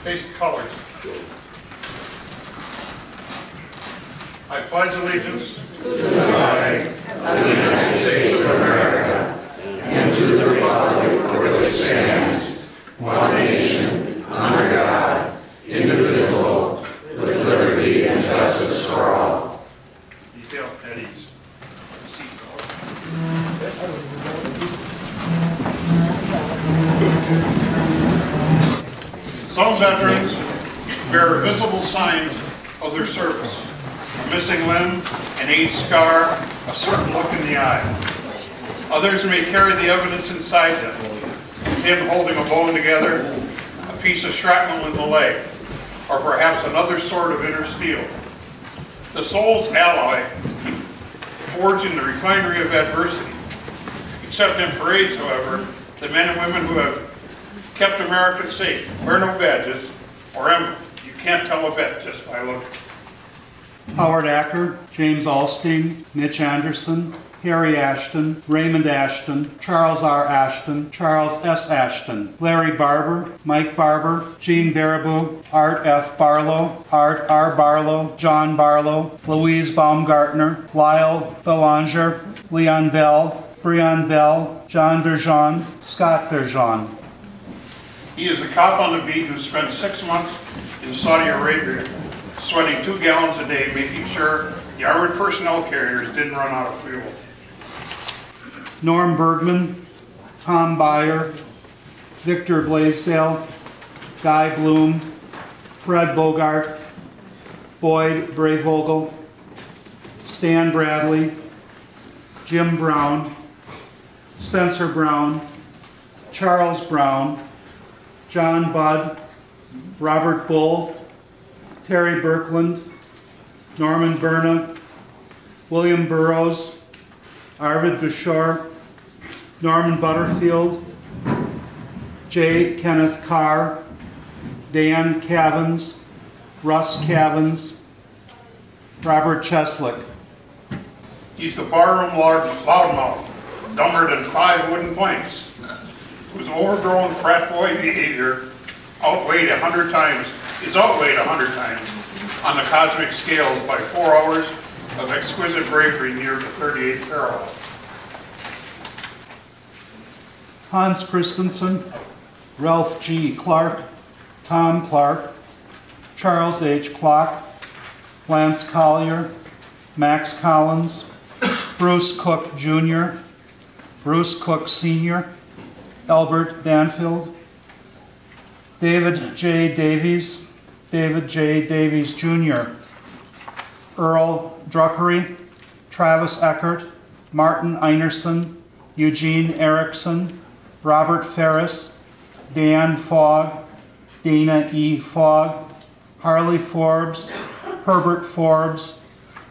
Face the colors. I pledge allegiance to the flag of the United States of America and to the republic for which it stands, one nation, under God, indivisible, with liberty and justice for all. Detail at ease. Some veterans bear visible signs of their service: a missing limb, an age scar, a certain look in the eye. Others may carry the evidence inside them: a pin holding a bone together, a piece of shrapnel in the leg, or perhaps another sort of inner steel. The soul's alloy, forged in the refinery of adversity. Except in parades, however, the men and women who have kept America safe wear no badges or emblems. You can't tell a vet just by looking. Howard Acker, James Alstein, Mitch Anderson, Harry Ashton, Raymond Ashton, Charles R. Ashton, Charles S. Ashton, Larry Barber, Mike Barber, Gene Baraboo, Art F. Barlow, Art R. Barlow, John Barlow, Louise Baumgartner, Lyle Belanger, Leon Bell, Breon Bell, John Bergeon, Scott Bergeon. He is a cop on the beat who spent 6 months in Saudi Arabia, sweating 2 gallons a day, making sure the armored personnel carriers didn't run out of fuel. Norm Bergman, Tom Byer, Victor Blaisdell, Guy Bloom, Fred Bogart, Boyd Brayvogel, Stan Bradley, Jim Brown, Spencer Brown, Charles Brown, John Budd, Robert Bull, Terry Birkland, Norman Berna, William Burroughs, Arvid Bashar, Norman Butterfield, J. Kenneth Carr, Dan Cavins, Russ Cavins, Robert Cheslick. He's the barroom loudmouth, dumber than 5 wooden planks, whose overgrown frat boy behavior is outweighed 100 times on the cosmic scale by 4 hours of exquisite bravery near the 38th parallel. Hans Christensen, Ralph G. Clark, Tom Clark, Charles H. Klock, Lance Collier, Max Collins, Bruce Cook Jr., Bruce Cook Sr., Albert Danfield, David J. Davies, David J. Davies Jr., Earl Druckery, Travis Eckert, Martin Einerson, Eugene Erickson, Robert Ferris, Dan Fogg, Dana E. Fogg, Harley Forbes, Herbert Forbes,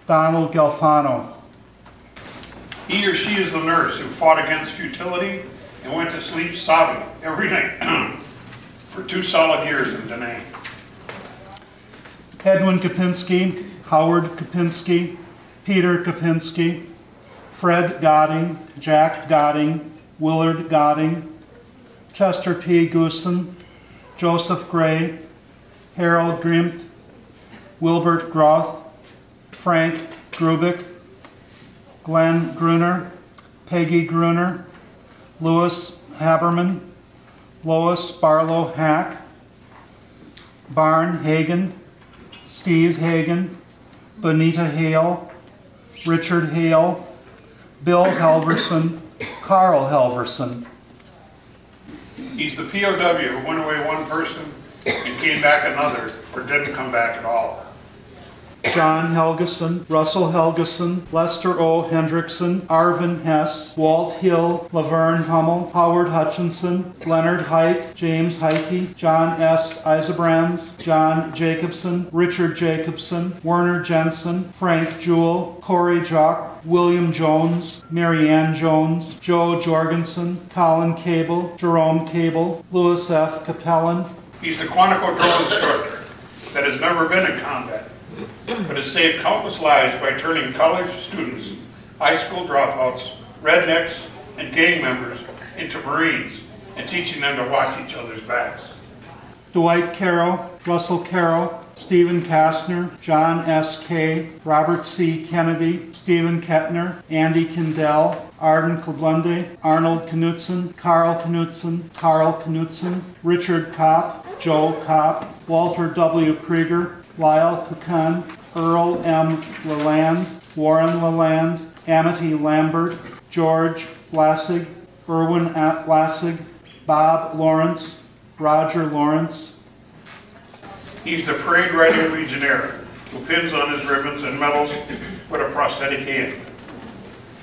Donald Galfano. He or she is the nurse who fought against futility and went to sleep sobbing every night for 2 solid years in Da Nang. Edwin Kopinski, Howard Kopinski, Peter Kopinski, Fred Godding, Jack Godding, Willard Godding, Chester P. Goosen, Joseph Gray, Harold Grimt, Wilbert Groth, Frank Grubick, Glenn Gruner, Peggy Gruner, Louis Haberman, Lois Barlow Hack, Barn Hagen, Steve Hagen, Bonita Hale, Richard Hale, Bill Helverson, Carl Helverson. He's the POW who went away 1 person and came back another, or didn't come back at all. John Helgeson, Russell Helgeson, Lester O. Hendrickson, Arvin Hess, Walt Hill, Laverne Hummel, Howard Hutchinson, Leonard Hike, James Heike, John S. Isebrands, John Jacobson, Richard Jacobson, Werner Jensen, Frank Jewell, Corey Jock, William Jones, Marianne Jones, Joe Jorgensen, Colin Cable, Jerome Cable, Louis F. Capellan. He's the Quantico drill instructor that has never been in combat, but has saved countless lives by turning college students, high school dropouts, rednecks, and gang members into Marines and teaching them to watch each other's backs. Dwight Carroll, Russell Carroll, Stephen Kastner, John S. Kay, Robert C. Kennedy, Stephen Kettner, Andy Kindell, Arden Klblunde, Arnold Knutson, Carl Knutson, Richard Kopp, Joe Kopp, Walter W. Krieger, Lyle Kukan, Earl M. Leland, Warren Leland, Amity Lambert, George Lassig, Irwin Lassig, Bob Lawrence, Roger Lawrence. He's the parade riding legionnaire who pins on his ribbons and medals with a prosthetic hand.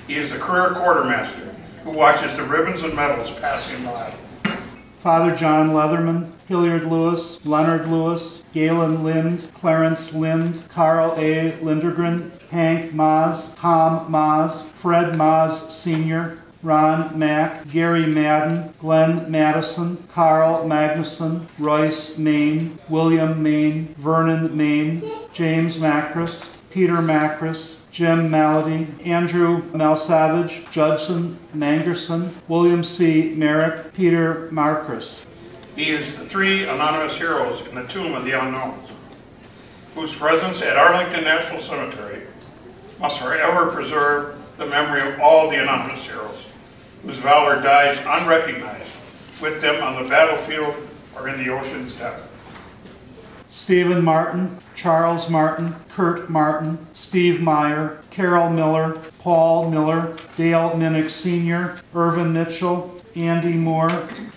He is the career quartermaster who watches the ribbons and medals passing by. Father John Leatherman, Hilliard Lewis, Leonard Lewis, Galen Lind, Clarence Lind, Carl A. Lindergren, Hank Maas, Tom Maas, Fred Maas Sr., Ron Mack, Gary Madden, Glenn Madison, Carl Magnuson, Royce Main, William Main, Vernon Main, James Macris, Peter Macris, Jim Malady, Andrew Malsavage, Judson Mangerson, William C. Merrick, Peter Marcus. He is the three anonymous heroes in the Tomb of the Unknowns, whose presence at Arlington National Cemetery must forever preserve the memory of all the anonymous heroes, whose valor dies unrecognized with them on the battlefield or in the ocean's depth. Stephen Martin, Charles Martin, Kurt Martin, Steve Meyer, Carol Miller, Paul Miller, Dale Minnick Sr., Irvin Mitchell, Andy Moore,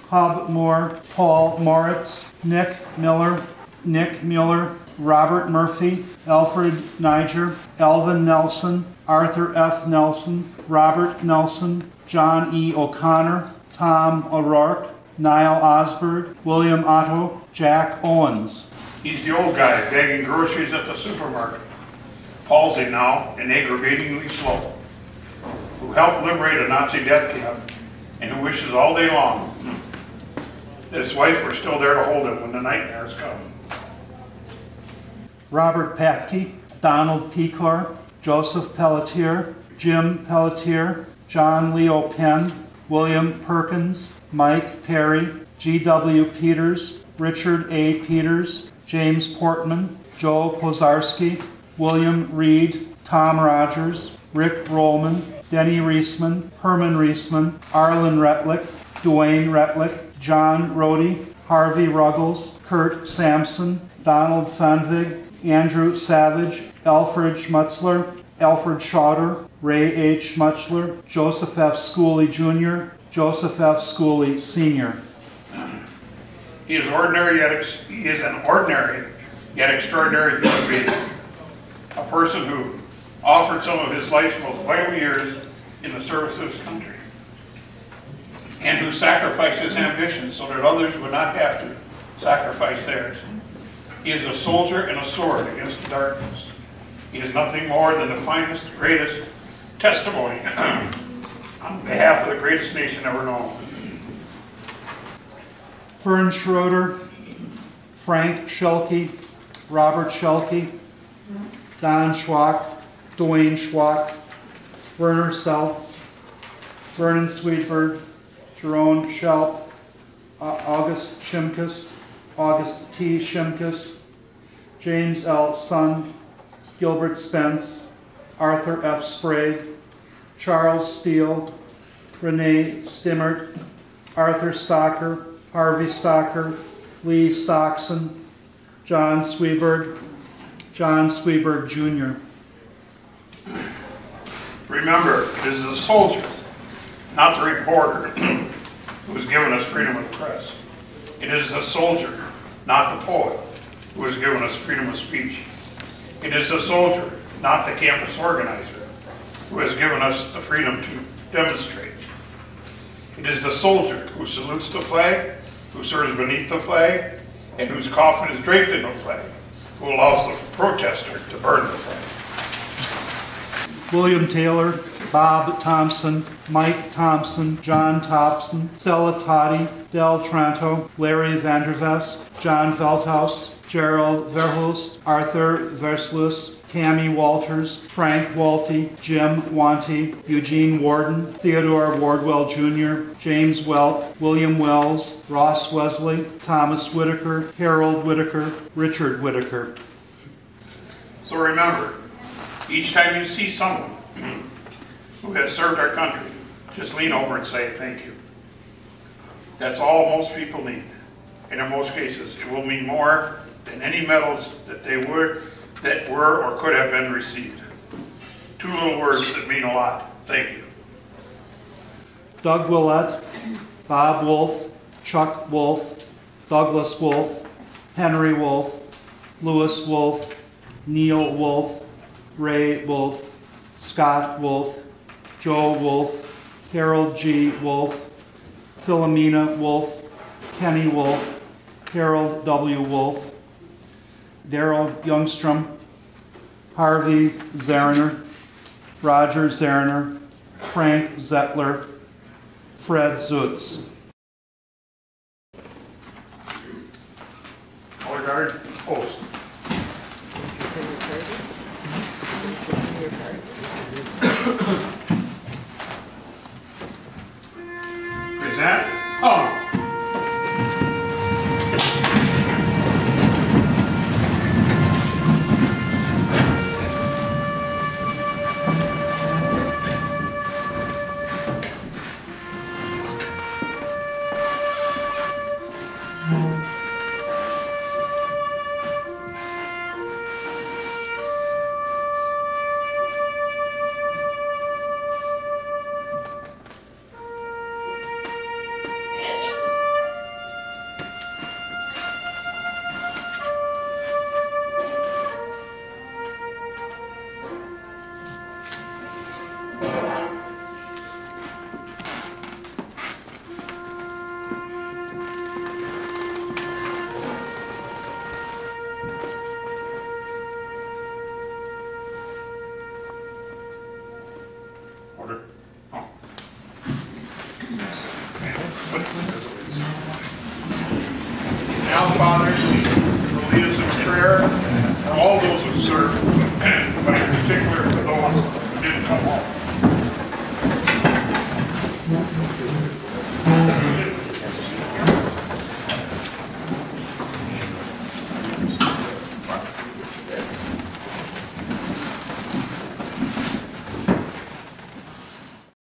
Hub Moore, Paul Moritz, Nick Miller, Robert Murphy, Alfred Niger, Elvin Nelson, Arthur F. Nelson, Robert Nelson, John E. O'Connor, Tom O'Rourke, Niall Osberg, William Otto, Jack Owens. He's the old guy bagging groceries at the supermarket, palsy now and aggravatingly slow, who helped liberate a Nazi death camp and who wishes all day long that his wife were still there to hold him when the nightmares come. Robert Patke, Donald Pecor, Joseph Pelletier, Jim Pelletier, John Leo Penn, William Perkins, Mike Perry, G.W. Peters, Richard A. Peters, James Portman, Joe Pozarski, William Reed, Tom Rogers, Rick Rollman, Denny Reisman, Herman Reisman, Arlen Retlick, Dwayne Retlick, John Rohde, Harvey Ruggles, Kurt Sampson, Donald Sandvig, Andrew Savage, Alfred Schmutzler, Alfred Schauder, Ray H. Schmutzler, Joseph F. Schooley Jr., Joseph F. Schooley Sr. He is an ordinary yet extraordinary human being, a person who offered some of his life's most vital years in the service of his country, and who sacrificed his ambitions so that others would not have to sacrifice theirs. He is a soldier and a sword against the darkness. He is nothing more than the finest, greatest testimony on behalf of the greatest nation ever known. Fern Schroeder, Frank Schelke, Robert Schelke, Don Schwach, Dwayne Schwach, Werner Seltz, Vernon Sweetberg, Jerome Schelp, August Shimkus, August T. Shimkus, James L. Sun, Gilbert Spence, Arthur F. Sprague, Charles Steele, Renee Stimmert, Arthur Stocker, Harvey Stocker, Lee Stockson, John Sweberg, John Sweberg Jr. Remember, it is the soldier, not the reporter, who has given us freedom of the press. It is the soldier, not the poet, who has given us freedom of speech. It is the soldier, not the campus organizer, who has given us the freedom to demonstrate. It is the soldier who salutes the flag, who serves beneath the flag, and whose coffin is draped in the flag, who allows the protester to burn the flag. William Taylor, Bob Thompson, Mike Thompson, John Thompson, Stella Toddy, Del Tranto, Larry Vandervest, John Veldhaus, Gerald Verhulst, Arthur Verslus, Tammy Walters, Frank Walty, Jim Wanty, Eugene Warden, Theodore Wardwell Jr., James Welch, William Wells, Ross Wesley, Thomas Whitaker, Harold Whitaker, Richard Whitaker. So remember, each time you see someone who has served our country, just lean over and say thank you. That's all most people need. And in most cases, it will mean more than any medals that were or could have been received. Two little words that mean a lot. Thank you. Doug Willett, Bob Wolf, Chuck Wolf, Douglas Wolf, Henry Wolf, Louis Wolf, Neil Wolf, Ray Wolf, Scott Wolf, Joe Wolf, Harold G. Wolf, Philomena Wolf, Kenny Wolf, Harold W. Wolf, Daryl Youngstrom, Harvey Zerner, Roger Zerner, Frank Zettler, Fred Zutz. Color guard, post. Present. Oh. Order. Oh. Now, Father, will lead us in prayer for all those who serve, but in particular for those who didn't come home.